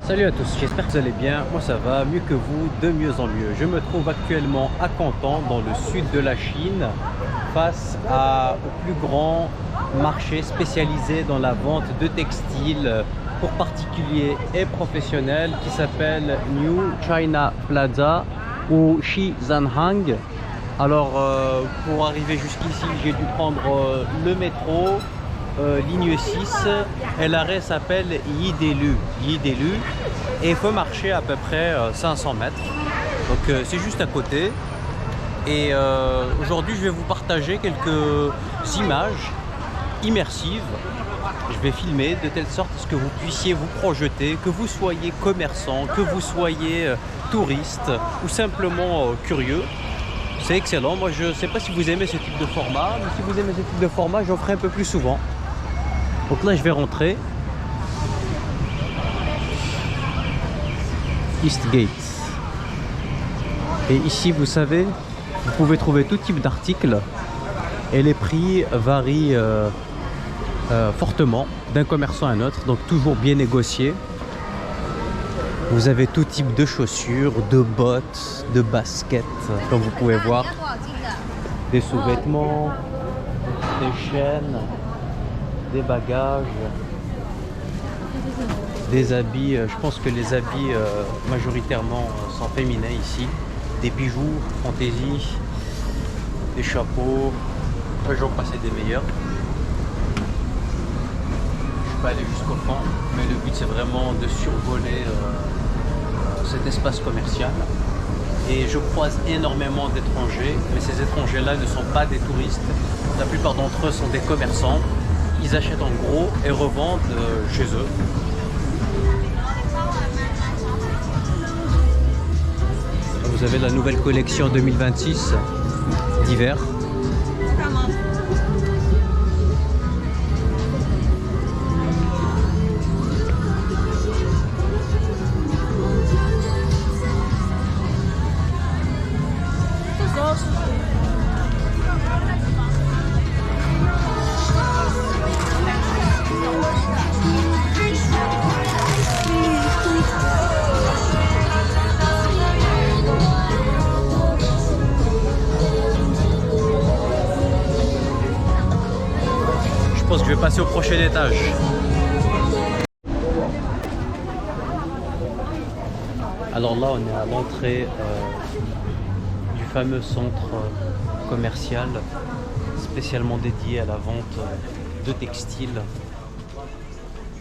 Salut à tous, j'espère que vous allez bien. Moi ça va, mieux que vous, de mieux en mieux. Je me trouve actuellement à Canton, dans le sud de la Chine, au plus grand marché spécialisé dans la vente de textiles pour particuliers et professionnels qui s'appelle New China Plaza ou Shizanhang. Alors pour arriver jusqu'ici, j'ai dû prendre le métro. Ligne 6 et l'arrêt s'appelle Yidelu et il faut marcher à peu près 500 mètres, donc c'est juste à côté. Et aujourd'hui je vais vous partager quelques images immersives. Je vais filmer de telle sorte à ce que vous puissiez vous projeter, que vous soyez commerçant, que vous soyez touriste ou simplement curieux. C'est excellent. Moi je ne sais pas si vous aimez ce type de format, mais si vous aimez ce type de format, j'en ferai un peu plus souvent. Donc là je vais rentrer Eastgate et ici vous savez vous pouvez trouver tout type d'articles et les prix varient fortement d'un commerçant à un autre, donc toujours bien négocié. Vous avez tout type de chaussures, de bottes, de baskets, comme vous pouvez voir, des sous-vêtements, des chaînes, des bagages, des habits. Je pense que les habits majoritairement sont féminins ici. Des bijoux, fantaisie, des chapeaux, j'en passais des meilleurs. Je suis pas allé jusqu'au fond, mais le but c'est vraiment de survoler cet espace commercial. Et je croise énormément d'étrangers, mais ces étrangers-là ne sont pas des touristes. La plupart d'entre eux sont des commerçants. Ils achètent en gros et revendent chez eux. Vous avez la nouvelle collection 2026 d'hiver. Je pense que je vais passer au prochain étage. Alors là, on est à l'entrée du fameux centre commercial spécialement dédié à la vente de textiles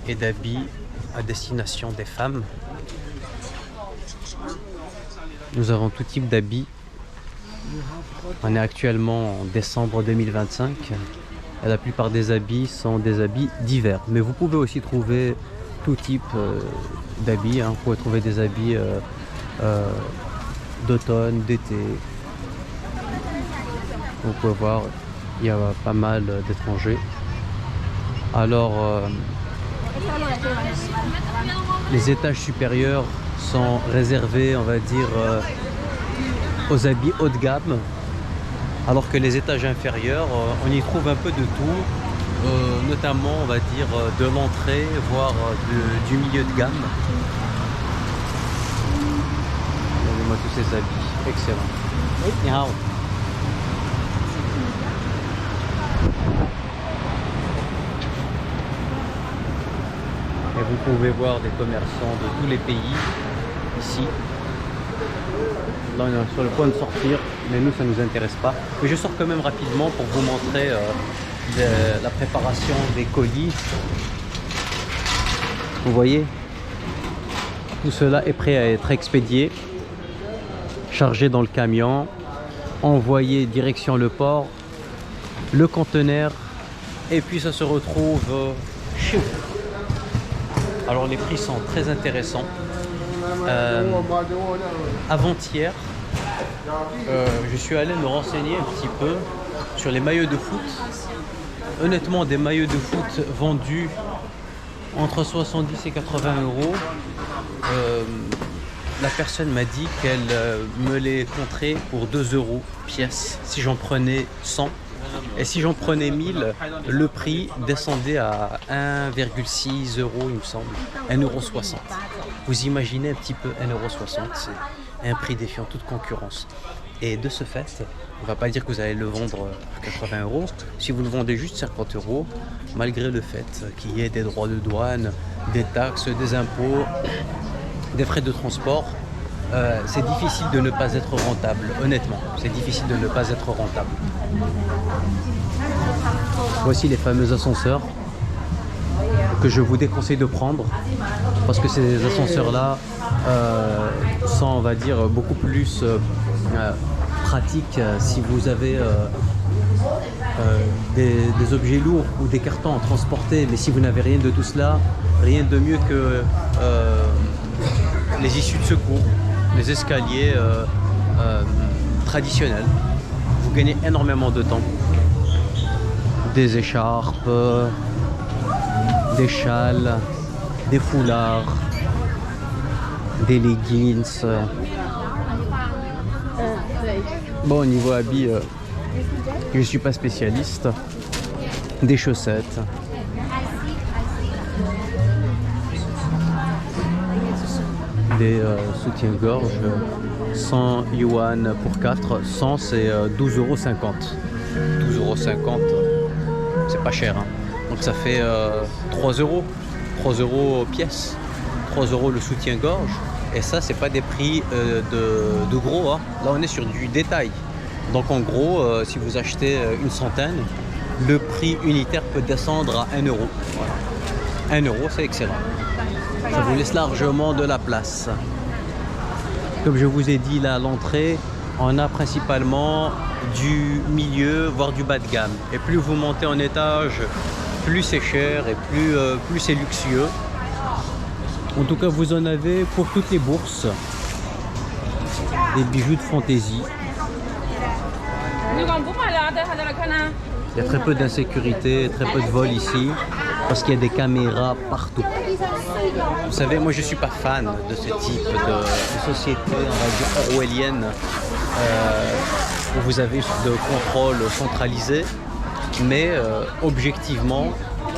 et d'habits à destination des femmes. Nous avons tout type d'habits. On est actuellement en décembre 2025. Et la plupart des habits sont des habits d'hiver. Mais vous pouvez aussi trouver tout type d'habits. Vous pouvez trouver des habits d'automne, d'été. Vous pouvez voir, il y a pas mal d'étrangers. Alors, les étages supérieurs sont réservés, on va dire, aux habits haut de gamme. Alors que les étages inférieurs, on y trouve un peu de tout, notamment on va dire de l'entrée, voire du milieu de gamme. Regardez-moi tous ces habits, excellent. Ni hao. Et vous pouvez voir des commerçants de tous les pays ici. Là on est sur le point de sortir, mais nous ça ne nous intéresse pas. Mais je sors quand même rapidement pour vous montrer la préparation des colis. Vous voyez, tout cela est prêt à être expédié, chargé dans le camion, envoyé direction le port, le conteneur, et puis ça se retrouve chez vous. Alors les prix sont très intéressants. Avant-hier, je suis allé me renseigner un petit peu sur les maillots de foot. Honnêtement, des maillots de foot vendus entre 70 et 80 euros. La personne m'a dit qu'elle me les compterait pour 2 euros pièce si j'en prenais 100. Et si j'en prenais 1000, le prix descendait à 1,6 euros, il me semble, 1,60 €. Vous imaginez un petit peu 1,60 €, c'est un prix défiant toute concurrence. Et de ce fait, on va pas dire que vous allez le vendre à 80 €. Si vous le vendez juste 50 €, malgré le fait qu'il y ait des droits de douane, des taxes, des impôts, des frais de transport, c'est difficile de ne pas être rentable, honnêtement. C'est difficile de ne pas être rentable. Voici les fameux ascenseurs que je vous déconseille de prendre parce que ces ascenseurs-là sont, on va dire, beaucoup plus pratiques si vous avez des objets lourds ou des cartons à transporter. Mais si vous n'avez rien de tout cela, rien de mieux que les issues de secours, les escaliers traditionnels. Vous gagnez énormément de temps. Des écharpes, des châles, des foulards, des leggings. Bon, au niveau habits, je ne suis pas spécialiste. Des chaussettes. Des soutiens-gorge, 100 yuan pour 4, 100 c'est 12,50 €. 12,50 €, c'est pas cher, hein. Donc ça fait 3 €, 3 € pièce, 3 € le soutien-gorge. Et ça, c'est pas des prix de gros, hein. Là on est sur du détail. Donc en gros, si vous achetez une centaine, le prix unitaire peut descendre à 1 €. Voilà. 1 €, c'est excellent. Ça vous laisse largement de la place. Comme je vous ai dit là à l'entrée, on a principalement du milieu, voire du bas de gamme. Et plus vous montez en étage, plus c'est cher et plus c'est luxueux. En tout cas, vous en avez pour toutes les bourses. Des bijoux de fantaisie. Il y a très peu d'insécurité, très peu de vol ici, parce qu'il y a des caméras partout. Vous savez, moi je suis pas fan de ce type de société, on va dire orwellienne, où vous avez de contrôle centralisé, mais objectivement,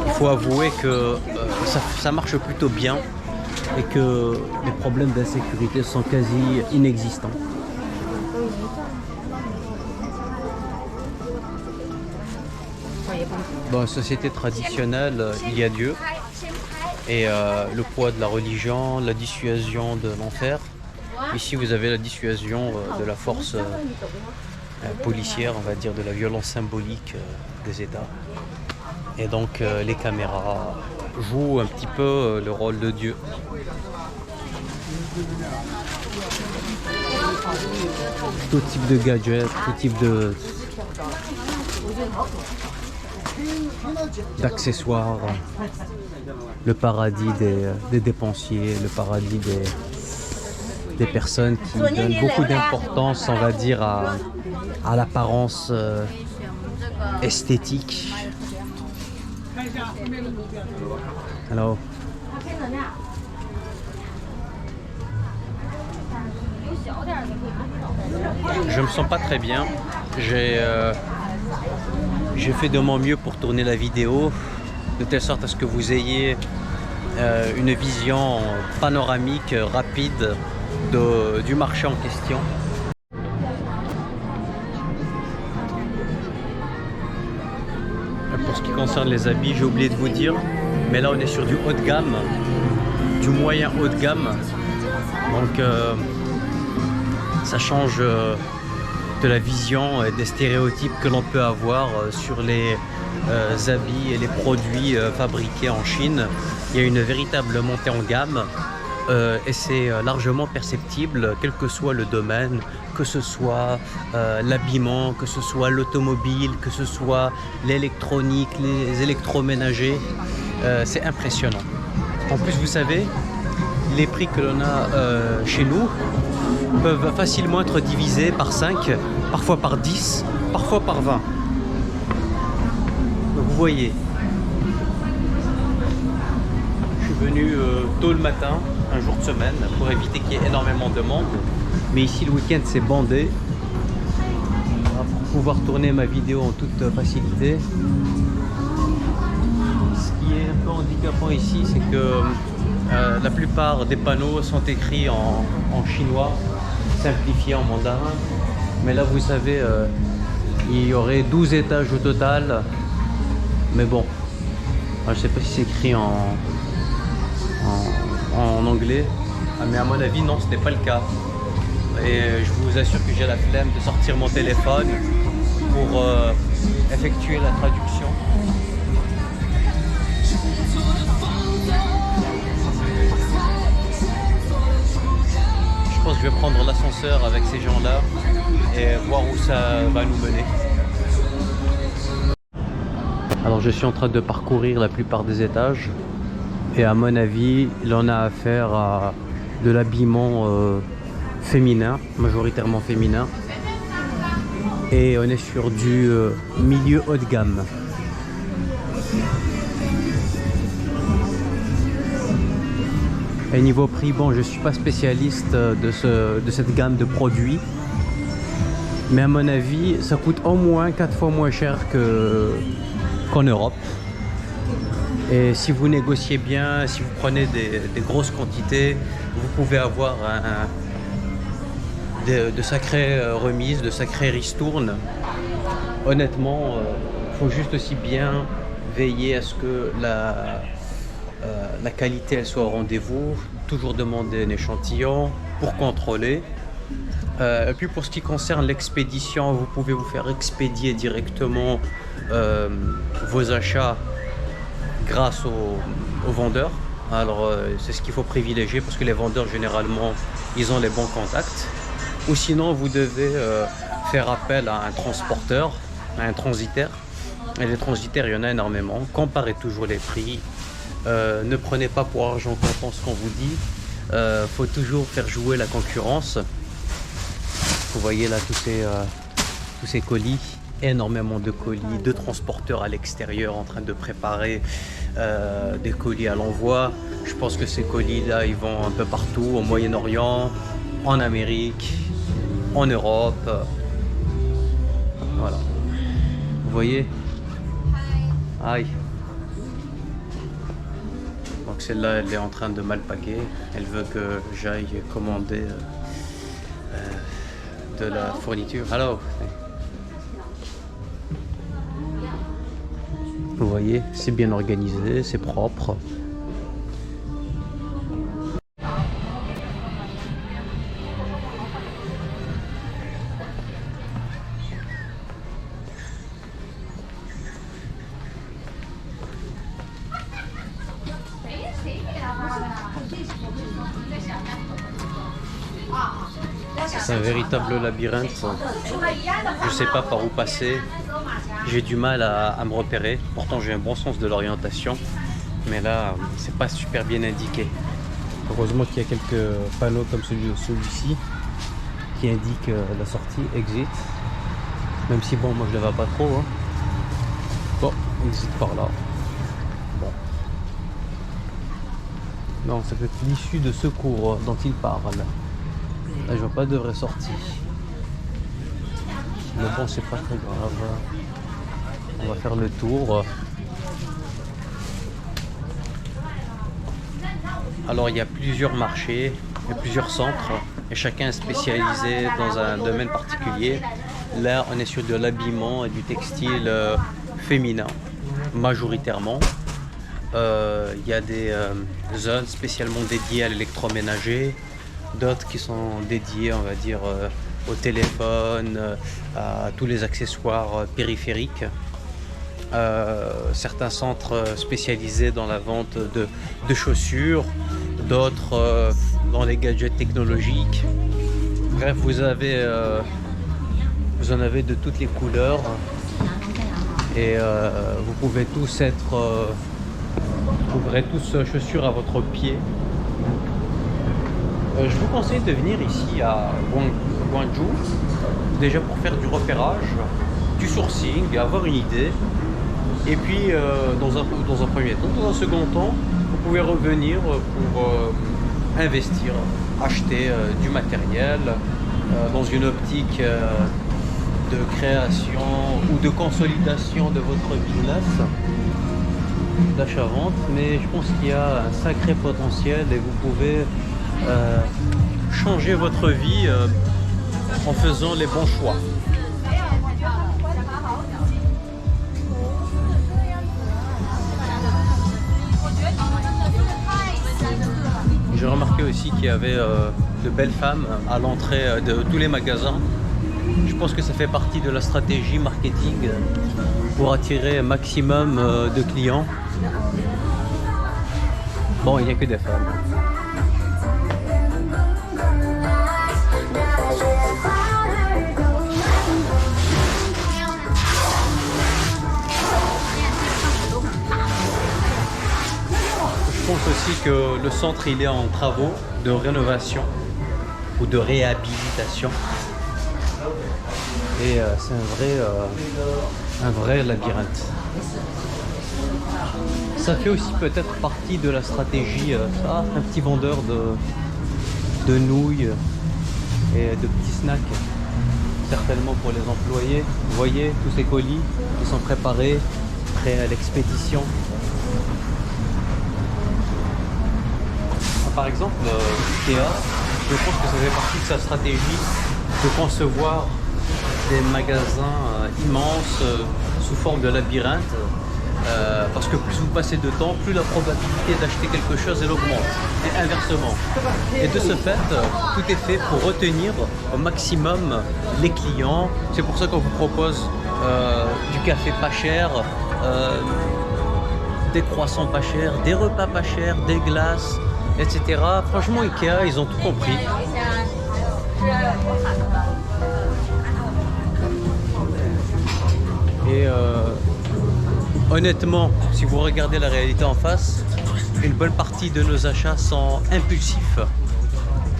il faut avouer que ça marche plutôt bien et que les problèmes d'insécurité sont quasi inexistants. Dans la société traditionnelle, il y a Dieu et le poids de la religion, la dissuasion de l'enfer. Ici, vous avez la dissuasion de la force policière, on va dire, de la violence symbolique des États. Et donc, les caméras jouent un petit peu le rôle de Dieu. Tout type de gadgets, tout type d'accessoires, le paradis des dépensiers, le paradis des personnes qui donnent beaucoup d'importance, on va dire, à l'apparence esthétique. Alors, je me sens pas très bien. J'ai fait de mon mieux pour tourner la vidéo de telle sorte à ce que vous ayez une vision panoramique rapide du marché en question. Pour ce qui concerne les habits, j'ai oublié de vous dire, mais là on est sur du haut de gamme, du moyen haut de gamme, donc ça change de la vision et des stéréotypes que l'on peut avoir sur les habits et les produits fabriqués en Chine. Il y a une véritable montée en gamme et c'est largement perceptible, quel que soit le domaine, que ce soit l'habillement, que ce soit l'automobile, que ce soit l'électronique, les électroménagers. C'est impressionnant. En plus, vous savez, les prix que l'on a chez nous peuvent facilement être divisés par 5, parfois par 10, parfois par 20. Donc vous voyez, je suis venu tôt le matin, un jour de semaine, pour éviter qu'il y ait énormément de monde. Mais ici le week-end c'est bandé. Pour pouvoir tourner ma vidéo en toute facilité. Ce qui est un peu handicapant ici, c'est que La plupart des panneaux sont écrits en chinois, simplifiés en mandarin. Mais là, vous savez, il y aurait 12 étages au total. Mais bon, je ne sais pas si c'est écrit en anglais. Mais à mon avis, non, ce n'est pas le cas. Et je vous assure que j'ai la flemme de sortir mon téléphone pour effectuer la traduction. Je pense que je vais prendre l'ascenseur avec ces gens-là et voir où ça va nous mener. Alors je suis en train de parcourir la plupart des étages et à mon avis, il en a affaire à de l'habillement féminin, majoritairement féminin. Et on est sur du milieu haut de gamme. Et niveau prix, bon, je ne suis pas spécialiste de cette gamme de produits. Mais à mon avis, ça coûte au moins 4 fois moins cher qu'en Europe. Et si vous négociez bien, si vous prenez des grosses quantités, vous pouvez avoir de sacrées remises, de sacrées ristournes. Honnêtement, il faut juste aussi bien veiller à ce que la qualité elle soit au rendez-vous, toujours demander un échantillon pour contrôler. Et puis pour ce qui concerne l'expédition, vous pouvez vous faire expédier directement vos achats grâce aux vendeurs. Alors c'est ce qu'il faut privilégier parce que les vendeurs généralement ils ont les bons contacts. Ou sinon vous devez faire appel à un transporteur, à un transitaire. Et les transitaires il y en a énormément. Comparez toujours les prix. Ne prenez pas pour argent comptant ce qu'on vous dit. Faut toujours faire jouer la concurrence. Vous voyez là tous ces colis, énormément de colis, de transporteurs à l'extérieur en train de préparer des colis à l'envoi. Je pense que ces colis là ils vont un peu partout, au Moyen-Orient, en Amérique, en Europe. Voilà. Vous voyez? Aïe. Donc celle-là elle est en train de mal paquer. Elle veut que j'aille commander de la fourniture. Hello. Vous voyez, c'est bien organisé, c'est propre. C'est un véritable labyrinthe. Je sais pas par où passer. J'ai du mal à me repérer. Pourtant j'ai un bon sens de l'orientation. Mais là, c'est pas super bien indiqué. Heureusement qu'il y a quelques panneaux comme celui-ci qui indiquent la sortie, exit. Même si bon, moi je ne la vois pas trop. Hein. Bon, exit par là. Bon. Non, c'est peut-être l'issue de secours dont il parle. Là, je vois pas de vraie sortie. Mais bon, c'est pas très grave. On va faire le tour. Alors, il y a plusieurs marchés et plusieurs centres. Et chacun est spécialisé dans un domaine particulier. Là, on est sur de l'habillement et du textile féminin, majoritairement. Il y a des zones spécialement dédiées à l'électroménager. D'autres qui sont dédiés, on va dire, au téléphone, à tous les accessoires périphériques. Certains centres spécialisés dans la vente de chaussures, d'autres dans les gadgets technologiques. Bref, vous en avez de toutes les couleurs et vous pouvez tous trouverez tous chaussures à votre pied. Je vous conseille de venir ici à Guangzhou, déjà pour faire du repérage, du sourcing, avoir une idée. Et puis, dans un premier temps, dans un second temps, vous pouvez revenir pour investir, acheter du matériel dans une optique de création ou de consolidation de votre business. d'achat-vente, mais je pense qu'il y a un sacré potentiel et vous pouvez changer votre vie en faisant les bons choix. J'ai remarqué aussi qu'il y avait de belles femmes à l'entrée de tous les magasins. Je pense que ça fait partie de la stratégie marketing pour attirer un maximum de clients. Bon, il n'y a que des femmes. Je pense aussi que le centre il est en travaux de rénovation ou de réhabilitation. Et c'est un vrai labyrinthe. Ça fait aussi peut-être partie de la stratégie, un petit vendeur de nouilles et de petits snacks, certainement pour les employés. Vous voyez tous ces colis qui sont préparés, prêts à l'expédition. Par exemple, Ikea, je pense que ça fait partie de sa stratégie de concevoir des magasins immenses sous forme de labyrinthe parce que plus vous passez de temps, plus la probabilité d'acheter quelque chose elle augmente et inversement. Et de ce fait, tout est fait pour retenir au maximum les clients. C'est pour ça qu'on vous propose du café pas cher, des croissants pas chers, des repas pas chers, des glaces, etc. Franchement, Ikea, ils ont tout compris. Et honnêtement, si vous regardez la réalité en face, une bonne partie de nos achats sont impulsifs.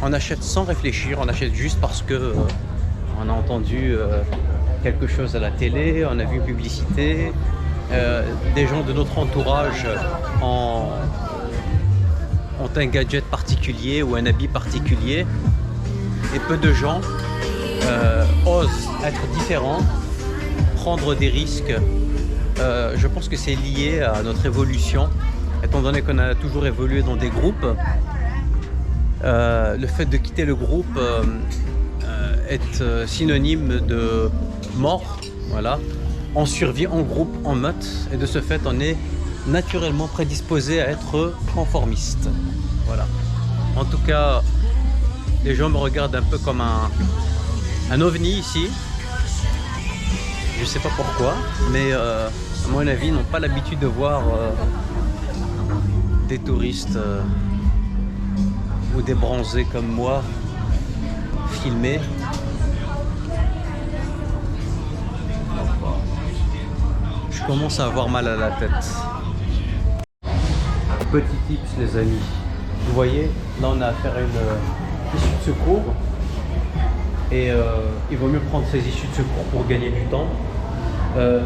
On achète sans réfléchir, on achète juste parce que on a entendu quelque chose à la télé, on a vu une publicité, des gens de notre entourage ont un gadget particulier ou un habit particulier, et peu de gens osent être différents, prendre des risques. Je pense que c'est lié à notre évolution, étant donné qu'on a toujours évolué dans des groupes. Le fait de quitter le groupe est synonyme de mort. Voilà. On survit en groupe, en meute, et de ce fait on est naturellement prédisposé à être conformiste. Voilà. En tout cas, les gens me regardent un peu comme un ovni ici. Je sais pas pourquoi, mais à mon avis, ils n'ont pas l'habitude de voir des touristes ou des bronzés comme moi filmer. Je commence à avoir mal à la tête. Petit tips les amis, vous voyez, là on a affaire à une issue de secours et il vaut mieux prendre ces issues de secours pour gagner du temps.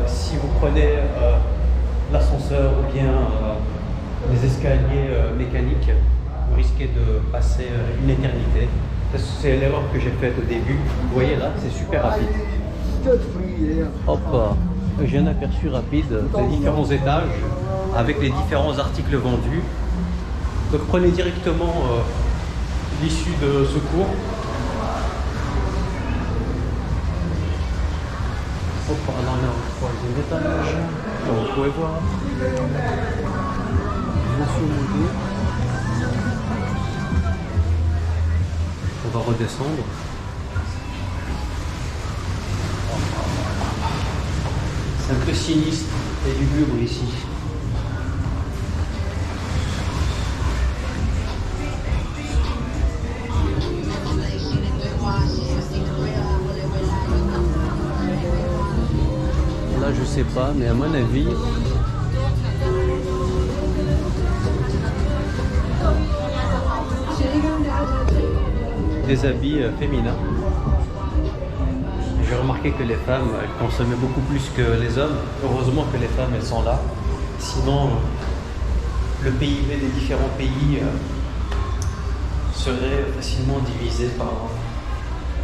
Si vous prenez l'ascenseur ou bien les escaliers mécaniques, vous risquez de passer une éternité. C'est l'erreur que j'ai faite au début. Vous voyez là, c'est super rapide. Hop, j'ai un aperçu rapide des différents étages avec les différents articles vendus. Donc prenez directement l'issue de secours. Hop, là on est au troisième étage, comme vous pouvez voir. Grosso modo. On va redescendre. C'est un peu sinistre et lugubre ici. Là, je sais pas, mais à mon avis, des habits féminins. J'ai remarqué que les femmes elles consommaient beaucoup plus que les hommes. Heureusement que les femmes elles sont là. Sinon, le PIB des différents pays serait facilement divisé par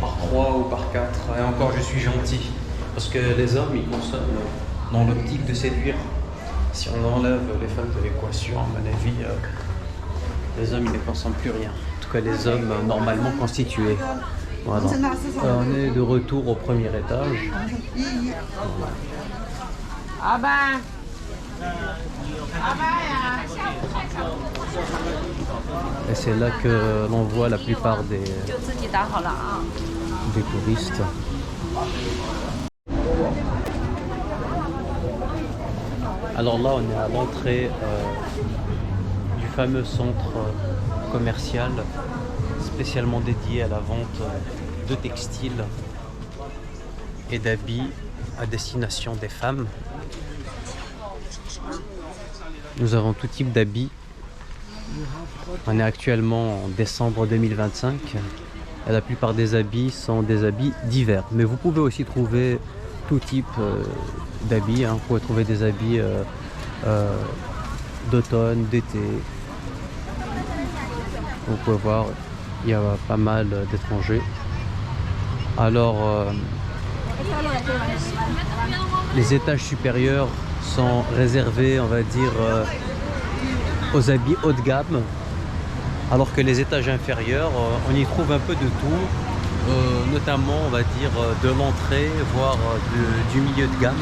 3 ou par 4. Et encore, je suis gentil. Parce que les hommes, ils consomment dans l'optique de séduire. Si on enlève les femmes de l'équation, à mon avis, les hommes ils ne consomment plus rien. En tout cas, les hommes normalement constitués. Voilà. On est de retour au premier étage. Et c'est là que l'on voit la plupart des touristes. Alors là, on est à l'entrée du fameux centre commercial spécialement dédié à la vente de textiles et d'habits à destination des femmes. Nous avons tout type d'habits. On est actuellement en décembre 2025 et la plupart des habits sont des habits d'hiver. Mais vous pouvez aussi trouver tout type d'habits. Vous pouvez trouver des habits d'automne, d'été. Vous pouvez voir, il y a pas mal d'étrangers. Alors, les étages supérieurs sont réservés, on va dire, aux habits haut de gamme, alors que les étages inférieurs, on y trouve un peu de tout, notamment, on va dire, de l'entrée, voire du milieu de gamme.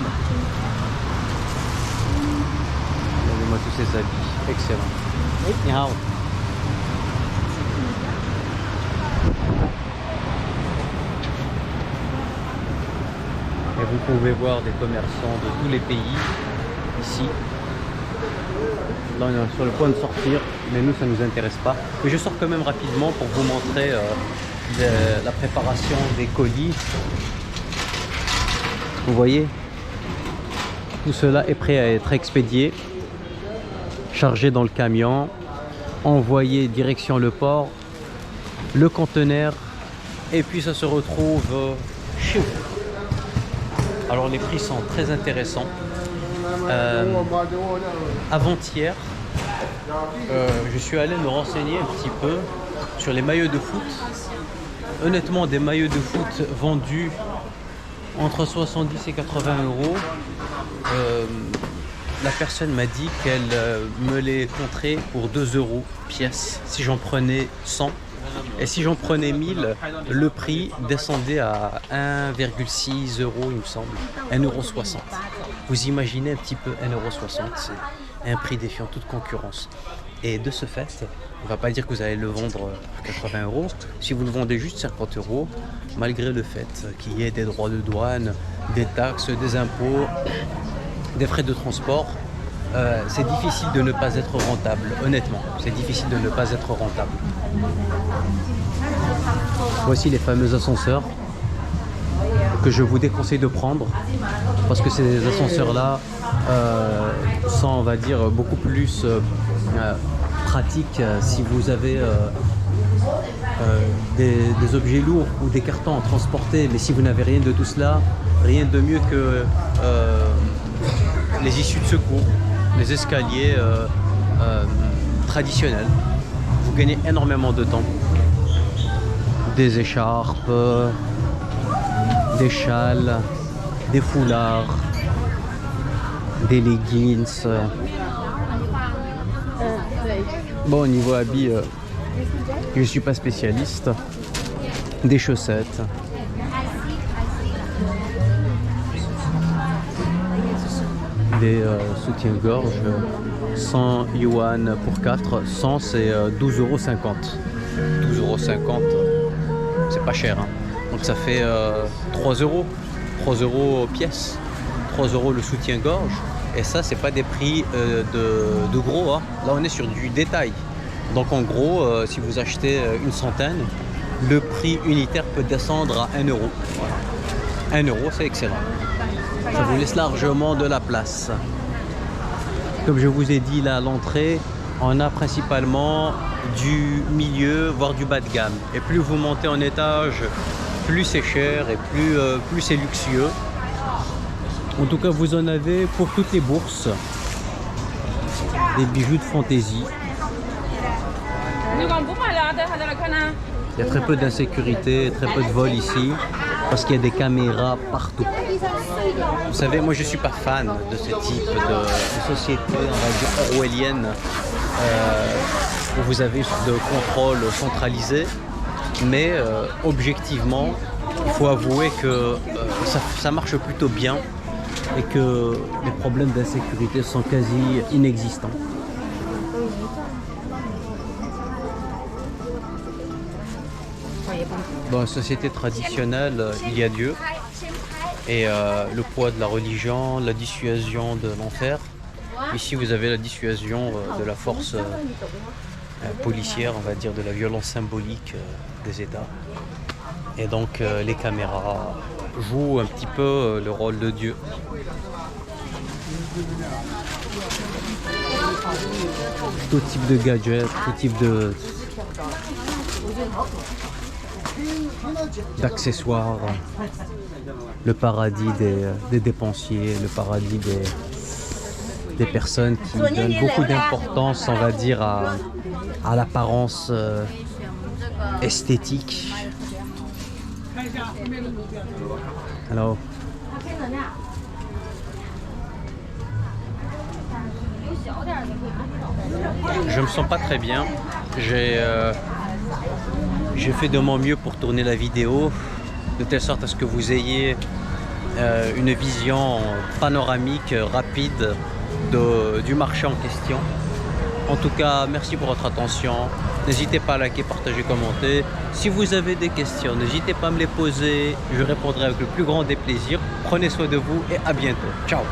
Regardez-moi tous ces habits, excellent. Ni hao. Et vous pouvez voir des commerçants de tous les pays ici. Là, on est sur le point de sortir, mais nous, ça ne nous intéresse pas. Mais je sors quand même rapidement pour vous montrer la préparation des colis. Vous voyez, tout cela est prêt à être expédié, chargé dans le camion, envoyé direction le port, le conteneur, et puis ça se retrouve chez vous. Alors les prix sont très intéressants. Avant-hier, je suis allé me renseigner un petit peu sur les maillots de foot. Honnêtement, des maillots de foot vendus entre 70 et 80 euros. La personne m'a dit qu'elle me les compterait pour 2 euros pièce si j'en prenais 100. Et si j'en prenais 1000, le prix descendait à 1,6 euros, il me semble, 1,60 €. Vous imaginez un petit peu 1,60 €, c'est un prix défiant toute concurrence. Et de ce fait, on ne va pas dire que vous allez le vendre à 80 euros. Si vous le vendez juste 50 euros, malgré le fait qu'il y ait des droits de douane, des taxes, des impôts, des frais de transport, c'est difficile de ne pas être rentable, honnêtement. C'est difficile de ne pas être rentable. Voici les fameux ascenseurs que je vous déconseille de prendre parce que ces ascenseurs-là sont, on va dire, beaucoup plus pratiques si vous avez des objets lourds ou des cartons à transporter. Mais si vous n'avez rien de tout cela, rien de mieux que les issues de secours, les escaliers traditionnels. Vous gagnez énormément de temps. Des écharpes, des châles, des foulards, des leggings. Bon, au niveau habits, je ne suis pas spécialiste. Des chaussettes. Des soutiens-gorge, 100 yuan pour 4, 100 c'est 12,50 €. 12,50 €, c'est pas cher, hein. Donc ça fait 3 euros, 3 € pièce, 3 € le soutien-gorge. Et ça, c'est pas des prix de gros, hein. Là on est sur du détail. Donc en gros, si vous achetez une centaine, le prix unitaire peut descendre à 1 €. Voilà. 1 €, c'est excellent. Ça vous laisse largement de la place. Comme je vous ai dit, là à l'entrée, on a principalement du milieu, voire du bas de gamme. Et plus vous montez en étage, plus c'est cher et plus c'est luxueux. En tout cas, vous en avez pour toutes les bourses. Des bijoux de fantaisie. Il y a très peu d'insécurité, très peu de vols ici. parce qu'il y a des caméras partout. Vous savez, moi je suis pas fan de ce type de société, on va dire orwellienne, où vous avez de contrôle centralisé, mais objectivement, il faut avouer que ça marche plutôt bien et que les problèmes d'insécurité sont quasi inexistants. Dans la société traditionnelle, il y a Dieu et le poids de la religion, la dissuasion de l'enfer. Ici, vous avez la dissuasion de la force policière, on va dire, de la violence symbolique des États. Et donc, les caméras jouent un petit peu le rôle de Dieu. Tout type de gadgets, tout type d'accessoires, le paradis des dépensiers, le paradis des personnes qui donnent beaucoup d'importance, on va dire, à l'apparence esthétique. Alors, je me sens pas très bien. J'ai fait de mon mieux pour tourner la vidéo de telle sorte à ce que vous ayez une vision panoramique rapide du marché en question. En tout cas, merci pour votre attention. N'hésitez pas à liker, partager, commenter. Si vous avez des questions, n'hésitez pas à me les poser. Je répondrai avec le plus grand des plaisirs. Prenez soin de vous et à bientôt. Ciao!